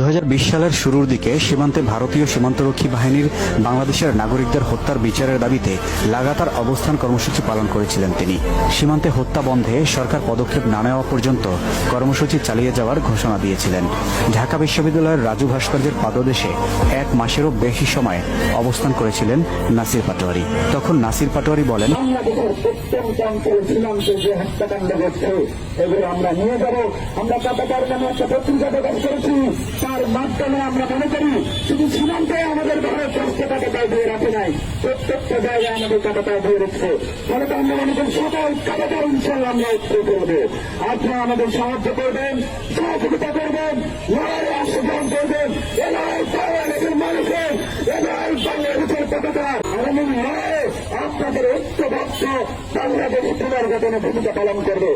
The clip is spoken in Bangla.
2020 সালের শুরুর দিকে সীমান্তে ভারতীয় সীমান্তরক্ষী বাহিনীর বাংলাদেশের নাগরিকদের হত্যার বিচারের দাবিতে লাগাতার অবস্থান কর্মসূচি পালন করেছিলেন তিনি। সীমান্তে হত্যা বন্ধে সরকার পদক্ষেপ না নেওয়া পর্যন্ত কর্মসূচি চালিয়ে যাওয়ার ঘোষণা দিয়েছিলেন। ঢাকা বিশ্ববিদ্যালয়ের রাজু ভাস্কর্যের পাদদেশে 1 মাসেরও বেশি সময় অবস্থান করেছিলেন নাসির পাটোয়ারি। তখন নাসির পাটোয়ারি বলেন, আমরা নিয়ে যাবো। আমরা কাটাকার নামে একটা পত্রিকা প্রকাশ করেছি, তার মাধ্যমে আমরা মনে করি শুধু সীমান্তে আমাদের ঘরের স্বাস্থ্য কাটাতায় দিয়ে রাখে নাই, প্রত্যেকটা জায়গায় আমাদের কাটাতায় দিয়ে রেখেছে। ফলে তো আমরা মনে করি সকল কাটাতার ইনশাল্লাহ আমরা উত্তর করবো। আপনারা আমাদের সাহায্য করবেন, সহযোগিতা করবেন, লড়াইয়ে অংশগ্রহণ করবেন। এ লড়াই বাংলাদেশের মানুষের, এ লড়াই বাংলাদেশের কাটাতার আগামী লড়াইয়ে আপনাদের ঐক্যবদ্ধ বাংলাদেশ পুনর্গঠনে ভূমিকা পালন করবে।